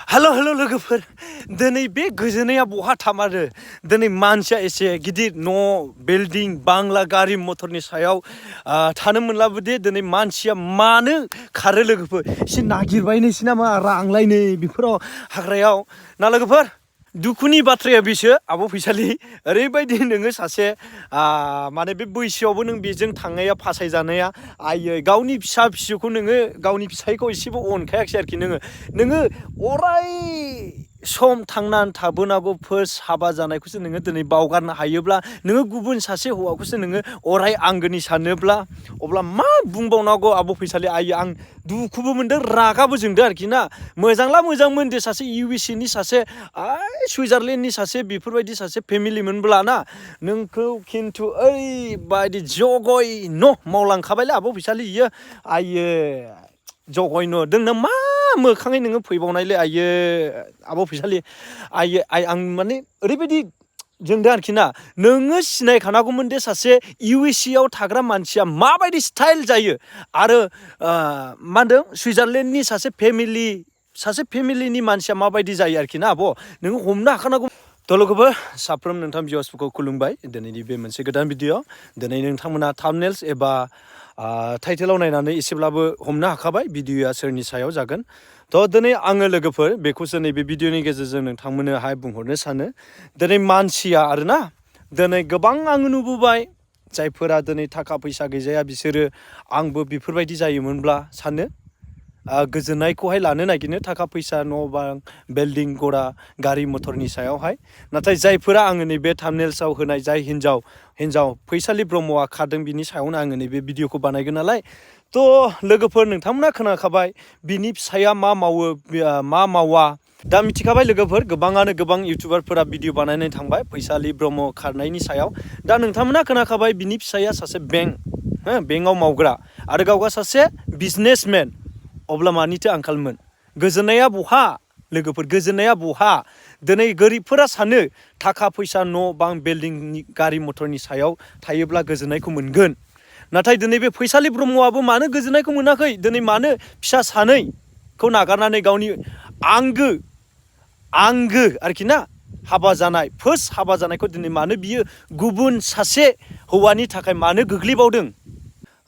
Hello लोगोफोर दिनै बे गोजोनैया बहा थामारो दिनै मानसिया एसे गिदिर न' बिल्डिं बांला गारि मटरनि सायाव थानो मोनलाबो दे दिनै मानसिया मानो खारो लोगोफोर एसे नागिरबायनोसै नामा रांलायनै बेफोराव हाग्रायाव ना लोगोफोर दुखुनि बाथ्राया बेसो आब' फैसालि ओरैबायदि नोङो सासे माने बे बैसोआवबो नों बेजों थांनाया फासायजानाया आयै गावनि फिसा फिसौखौ नोङो गावनि फिसायखौ एसेबो अनखायाखिसै आरोखि नोङो अराय सम थांनानै थाबोनांगौ फार्स्ट हाबा जानायखौसो नोङो दिनै बावगारनो हायोब्ला नोङो गुबुन सासे हौवाखौसो नोङो अराय आंगोनि सानोब्ला अब्ला मा बुंबावनांगौ आब' फैसालि आयै आं दुखुबो मोनदों रागाबो जोंदों आरोखि ना मोजांला मोजांमोन दे सासे इउ.एस.ए. नि सासे सुइजारलेण्डनि सासे बेफोरबायदि सासे फेमिलि मोनब्ला ना नोंखौ खिन्थु ओरैबायदि जगयन' मावलांखाबायलै आब' फैसालि इयो आयो जगयन' दोंना मा मोखाङै नोङो फैबावनायलै आयो आब' फैसालि आयो आं माने ओरैबायदि जोंदों आरोखि ना नोङो सिनायखानांगौमोन दे सासे इउ.एस.ए. आव थाग्रा मानसिया माबायदि स्टाइल जायो आरो मा होनदों सुइजारलेण्डनि सासे फेमिलिनि मानसिया माबायदि जायो आरोखि ना आब' नोङो हमनो हाखानांगौ लोगोफोर साफ्रोम नोंथां भिउवार्सफोरखौ खुलुमबाय दिनैनि बे मोनसे गोदान भिडिअ दिनै नोंथांमोना थाम्बनेल्स एबा टाइटेलाव नायनानै एसेब्लाबो हमनो हाखाबाय भिडिअआ सोरनि सायाव जागोन दिनै आङो लोगोफोर बेखौसो नैबे भिडिअनि गेजेरजों नोंथांमोननोहाय बुंहरनो सानो दिनै मानसिया आरोना दिनै गोबां आङो नुबोबाय जायफोरा दिनै थाखा फैसा गैजाया बिसोरो आंबो बेफोरबायदि जायोमोनब्ला सानो गोजोननायखौहाय लानो नागिरनो थाखा फैसा न' बां बिल्डिं गरा गारि मटरनि सायावहाय नाथाय जायफोरा आङो नैबे थाम्बनेल्सआव होनाय जाय हिन्जाव फैसालि ब्रह्मआ खारदों बिनि सायावनो आङो नैबे भिडिअखौ बानायगोन नालाय लोगोफोर नोंथांमोना खोनाखाबाय बिनि फिसाया मा मावो मा मावा दा मिथिखाबाय लोगोफोर गोबां इउटुबारफोरा भिडिअ बानायनानै थांबाय फैसालि ब्रह्म खारनायनि सायाव दा नोंथांमोना खोनाखाबाय बिनि फिसाया सासे बेंकआव मावग्रा आरो गावगा सासे बिजनेसमेन अब्ला मानिथो आंखालमोन गोजोननाया बहा लोगोफोर गोजोननाया बहा दिनै गोरिबफोरा सानो थाखा फैसा न' बां बिल्डिंनि गारि मटरनि सायाव थायोब्ला गोजोननायखौ मोनगोन नाथाय दिनै बे फैसालि ब्रह्मआबो मानो गोजोननायखौ मोनाखै दिनै मानो फिसा सानैखौ नागारनानै गावनि आंगो आरोखि ना हाबा जानाय फार्स्ट हाबा जानायखौ दिनै मानो बियो गुबुन सासे हौवानि थाखाय मानो गोग्लैबावदों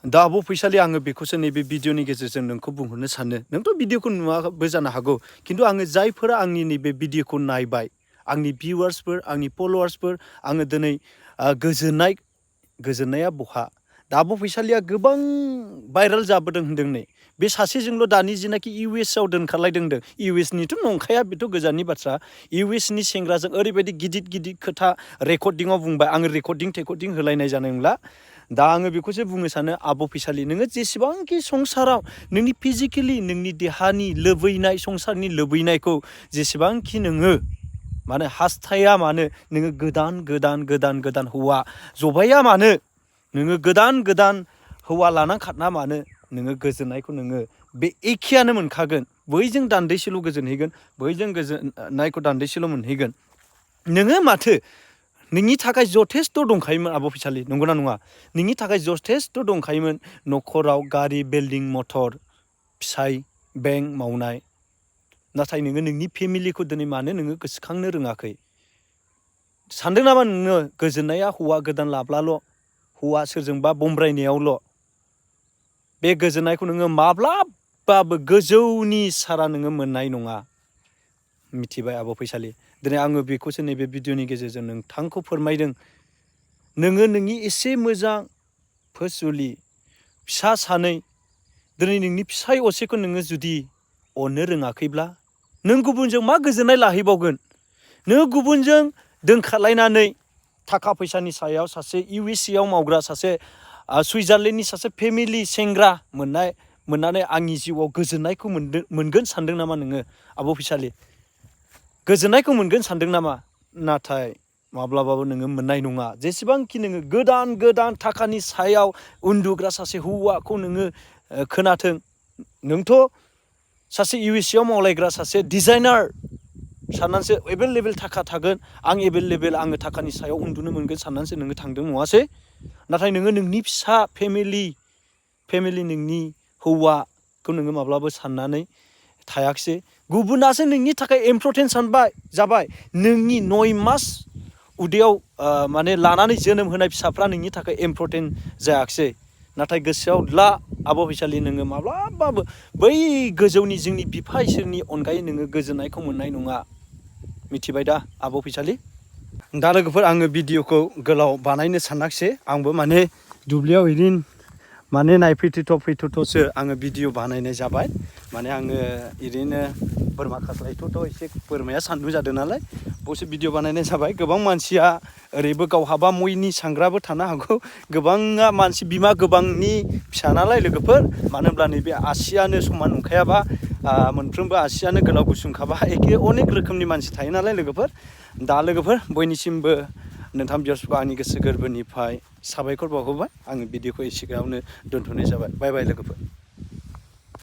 दा आब' फैसालि आङो बेखौसो नैबे भिडिअनि गेजेरजों नोंखौ बुंहरनो सानो नोंथ' भिडिअखौ नुवाबो जानो हागौ खिन्थु आङो जायफोरा आंनि नैबे भिडिअखौ नायबाय आंनि भिउवार्सफोर आंनि फल'वार्सफोर आङो दिनै गोजोननाया बहा दा आब' फैसालिया गोबां भाइरेल जाबोदों होनदों नै बे सासेजोंल' दानि जिनाखि इउ.एस.आव दोनखारलायदों इउ.एस.निथ' नंखाया बेथ' गोजाननि बाथ्रा इउ.एस.नि सेंग्राजों ओरैबायदि गिदिर खोथा रेकर्डिंआव बुंबाय आङो रेकर्डिं होलायनाय जानाय नंला दा आङो बेखौसो बुंनो सानो आब' फैसालि नोङो जेसेबांखि संसाराव नोंनि फिजिकेलि नोंनि देहानि लुबैनाय संसारनि लुबैनायखौ जेसेबांखि नोङो माने हास्थाया मानो नोङो गोदान हौवा जबाया मानो नोङो गोदान हौवा लानानै खारना मानो नोङो गोजोननायखौ नोङो बे एखेयानो मोनखागोन बैजों दान्दैसेल' गोजोनहैगोन बैजों गोजोननायखौ दान्दैसेल' मोनहैगोन नोङो माथो नोंनि थाखाय जथेस्थ' दंखायोमोन आब' फैसालि नंगौना नङा नोंनि थाखाय जथेस्थ' दंखायोमोन न'खराव गारि बिल्डिं मटर फिसाय बेंक मावनाय नाथाय नोङो नोंनि फेमिलिखौ दिनै मानो नोङो गोसोखांनो रोङाखै सानदों नामा नोङो गोजोननाया हौवा गोदान लाब्लाल' हौवा सोरजोंबा बमब्रायनायावल' बे गोजोननायखौ नोङो माब्लाबाबो गोजौनि सारा नोङो मोननाय नङा मिथिबाय आब' फैसालि दिनै आङो बेखौसो नैबे भिडिअनि गेजेरजों नोंथांखौ फोरमायदों नोङो नोंनि एसे मोजां जुलि फिसा सानै दिनै नोंनि फिसाय असेखौ नोङो जुदि अननो रोङाखैब्ला नों गुबुनजों मा गोजोननाय लाहैबावगोन नों गुबुनजों दोनखारलायनानै थाखा फैसानि सायाव सासे इउ.एस.ए. आव मावग्रा सासे सुइजारलेण्डनि सासे फेमिलि सेंग्रा मोननानै आंनि जिउआव गोजोननायखौ मोनगोन सानदों नामा नोङो आब' फैसालि गोजोननायखौ मोनगोन सानदों नामा नाथाय माब्लाबाबो नोङो मोननाय नङा जेसेबांखि नोङो गोदान थाखानि सायाव उन्दुग्रा सासे हौवाखौ नोङो खोनाथों नोंथ' सासे इउ.एस.ए. आव मावलायग्रा सासे डिजाइनार साननानैसो एभेलेबेल थाखा थागोन आं एभेलेबेल आङो थाखानि सायाव उन्दुनो मोनगोन साननानैसो नोङो थांदों नङासै नाथाय नोङो नोंनि फिसा फेमिलि नोंनि हौवाखौ नोङो माब्लाबो साननानै थायाखिसै गुबुनासो नोंनि थाखाय इम्परटेन्ट सानबाय जाबाय नोंनि 9 मास उदैयाव माने लानानै जोनोम होनाय फिसाफ्रा नोंनि थाखाय इम्परटेन्ट जायाखिसै नाथाय गोसोआव ला आब' फैसालि नोङो माब्लाबाबो बै गोजौनि जोंनि बिफा इसोरनि अनगायै नोङो गोजोननायखौ मोननाय नङा मिथिबाय दा आब' फैसालि दा लोगोफोर आङो भिडिअखौ गोलाव बानायनो सानाखिसै आंबो माने दुब्लियाव इदिन माने नायफैथ'सो आङो भिडिअ बानायनाय जाबाय माने आङो इदिनो बोरमा खास्लायथ'थ' एसे बोरमाया सान्दुं जादों नालाय बावसो भिडिअ बानायनाय जाबाय गोबां मानसिया ओरैबो गावहाबा मयनि सांग्राबो थानो हागौ गोबाङा मानसि बिमा गोबांनि फिसा नालाय लोगोफोर मानो होनब्ला नैबे आसियानो समान नंखायाबा मोनफ्रोमबो आसियानो गोलाव गुसुंखाबा एखे अनेक रोखोमनि मानसि थायो नालाय लोगोफोर दा लोगोफोर बयनिसिमबो नोंथां बियार्सखौ आंनि गोसो गोरबोनिफ्राय साबायखर बावहरबाय आङो भिडिअखौ एसेयावनो दोनथ'नाय जाबाय बाय बाय लोगोफोर